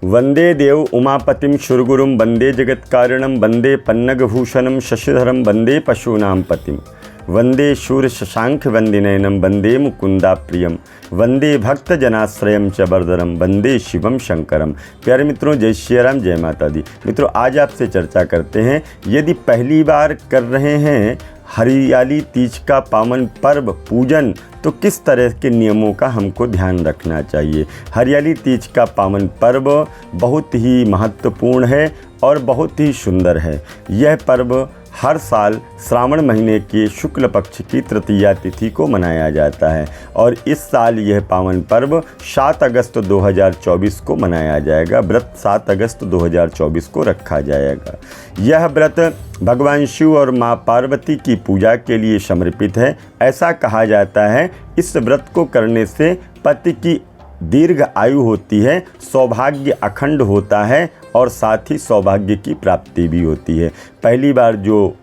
वंदे देव उमापतिं शुरगुरुं वंदे जगत्कारणं वंदे पन्नगभूषणं शशिधरं वंदे पशूनां पतिं वंदे शूर शशांक वंदिनयनं वंदे मुकुंदा प्रियम वंदे भक्तजनाश्रयं च बरदरम वंदे शिवम शंकरम। प्यारे मित्रों, जय श्री राम, जय माता दी। मित्रों, आज आपसे चर्चा करते हैं, यदि पहली बार कर रहे हैं हरियाली तीज का पावन पर्व पूजन, तो किस तरह के नियमों का हमको ध्यान रखना चाहिए। हरियाली तीज का पावन पर्व बहुत ही महत्वपूर्ण है और बहुत ही सुंदर है। यह पर्व हर साल श्रावण महीने के शुक्ल पक्ष की तृतीया तिथि को मनाया जाता है और इस साल यह पावन पर्व 7 अगस्त 2024 को मनाया जाएगा। व्रत 7 अगस्त 2024 को रखा जाएगा। यह व्रत भगवान शिव और माँ पार्वती की पूजा के लिए समर्पित है। ऐसा कहा जाता है, इस व्रत को करने से पति की दीर्घ आयु होती है, सौभाग्य अखंड होता है और साथ ही सौभाग्य की प्राप्ति भी होती है। पहली बार जो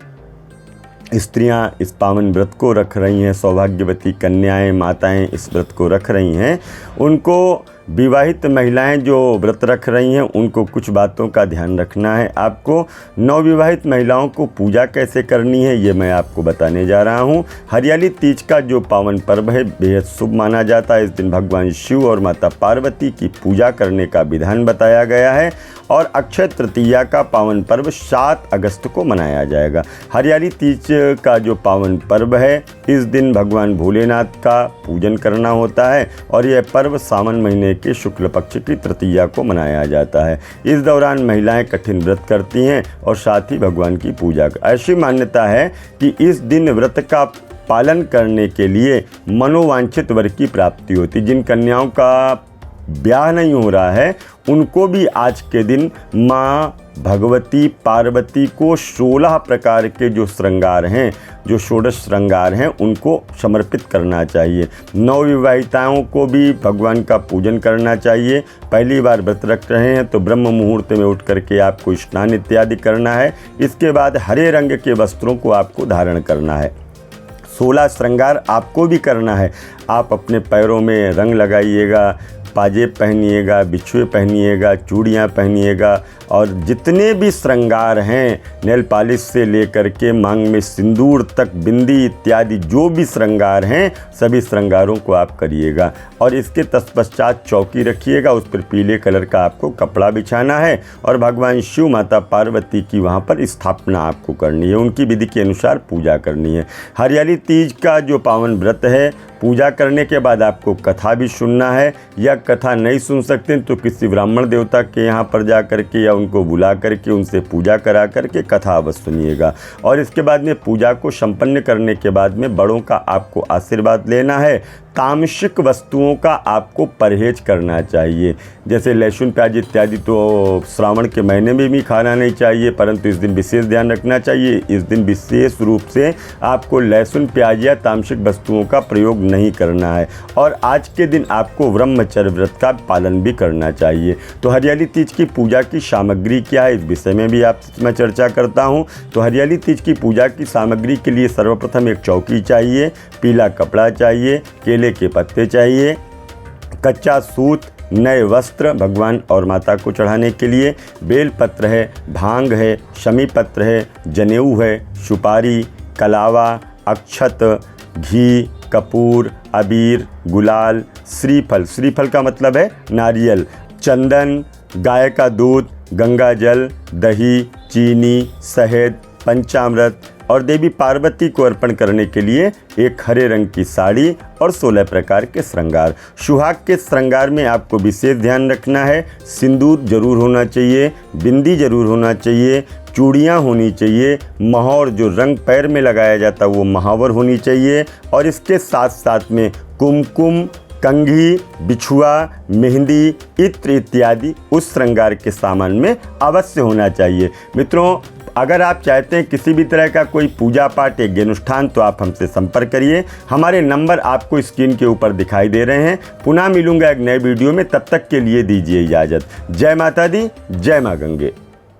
स्त्रियां इस पावन व्रत को रख रही हैं, सौभाग्यवती कन्याएं माताएं इस व्रत को रख रही हैं, उनको विवाहित महिलाएं जो व्रत रख रही हैं उनको कुछ बातों का ध्यान रखना है। आपको नवविवाहित महिलाओं को पूजा कैसे करनी है ये मैं आपको बताने जा रहा हूं। हरियाली तीज का जो पावन पर्व है बेहद शुभ माना जाता है। इस दिन भगवान शिव और माता पार्वती की पूजा करने का विधान बताया गया है और अक्षय तृतीया का पावन पर्व 7 अगस्त को मनाया जाएगा। हरियाली तीज का जो पावन पर्व है, इस दिन भगवान भोलेनाथ का पूजन करना होता है और यह पर्व सावन महीने के शुक्ल पक्ष की तृतीया को मनाया जाता है। इस दौरान महिलाएं कठिन व्रत करती हैं और साथ ही भगवान की पूजा। ऐसी मान्यता है कि इस दिन व्रत का पालन करने के लिए मनोवांछित वर की प्राप्ति होती। जिन कन्याओं का ब्याह नहीं हो रहा है उनको भी आज के दिन माँ भगवती पार्वती को 16 प्रकार के जो श्रृंगार हैं, जो षोडश श्रृंगार हैं, उनको समर्पित करना चाहिए। नवविवाहिताओं को भी भगवान का पूजन करना चाहिए। पहली बार व्रत रख रहे हैं तो ब्रह्म मुहूर्त में उठ करके आपको स्नान इत्यादि करना है। इसके बाद हरे रंग के वस्त्रों को आपको धारण करना है। 16 श्रृंगार आपको भी करना है। आप अपने पैरों में रंग लगाइएगा, पाजेब पहनिएगा, बिछुए पहनिएगा, चूड़ियाँ पहनिएगा और जितने भी श्रृंगार हैं, नेल पॉलिश से लेकर के मांग में सिंदूर तक, बिंदी इत्यादि जो भी श्रृंगार हैं, सभी श्रृंगारों को आप करिएगा। और इसके तत्पश्चात चौकी रखिएगा, उस पर पीले कलर का आपको कपड़ा बिछाना है और भगवान शिव माता पार्वती की वहाँ पर स्थापना आपको करनी है, उनकी विधि के अनुसार पूजा करनी है। हरियाली तीज का जो पावन व्रत है, पूजा करने के बाद आपको कथा भी सुनना है, या कथा नहीं सुन सकते तो किसी ब्राह्मण देवता के यहाँ पर जा करके या उनको बुला करके उनसे पूजा करा करके कथा अवश्य सुनिएगा। और इसके बाद में पूजा को संपन्न करने के बाद में बड़ों का आपको आशीर्वाद लेना है। तामसिक वस्तुओं का आपको परहेज करना चाहिए, जैसे लहसुन प्याज इत्यादि तो श्रावण के महीने में भी खाना नहीं चाहिए, परंतु इस दिन विशेष ध्यान रखना चाहिए। इस दिन विशेष रूप से आपको लहसुन प्याज या तामसिक वस्तुओं का प्रयोग नहीं करना है और आज के दिन आपको ब्रह्मचर्य व्रत का पालन भी करना चाहिए। तो हरियाली तीज की पूजा की सामग्री क्या है, इस विषय में भी आपसे मैं चर्चा करता हूँ। तो हरियाली तीज की पूजा की सामग्री के लिए सर्वप्रथम एक चौकी चाहिए, पीला कपड़ा चाहिए, केले के पत्ते चाहिए, कच्चा सूत, नए वस्त्र भगवान और माता को चढ़ाने के लिए, बेल पत्र है, भांग है, शमी पत्र है, जनेऊ है, सुपारी, कलावा, अक्षत, घी, कपूर, अबीर, गुलाल, श्रीफल, श्रीफल का मतलब है नारियल, चंदन, गाय का दूध, गंगा जल, दही, चीनी, शहद, पंचामृत और देवी पार्वती को अर्पण करने के लिए एक हरे रंग की साड़ी और 16 प्रकार के श्रृंगार। सुहाग के श्रृंगार में आपको विशेष ध्यान रखना है। सिंदूर जरूर होना चाहिए, बिंदी जरूर होना चाहिए, चूड़ियाँ होनी चाहिए, महावर जो रंग पैर में लगाया जाता है वो महावर होनी चाहिए और इसके साथ साथ में कुमकुम, कंघी, बिछुआ, मेहंदी, इत्र इत्यादि उस श्रृंगार के सामान में अवश्य होना चाहिए। मित्रों, अगर आप चाहते हैं किसी भी तरह का कोई पूजा पाठ या अनुष्ठान तो आप हमसे संपर्क करिए। हमारे नंबर आपको स्क्रीन के ऊपर दिखाई दे रहे हैं। पुनः मिलूंगा एक नए वीडियो में, तब तक के लिए दीजिए इजाज़त। जय माता दी, जय माँ गंगे।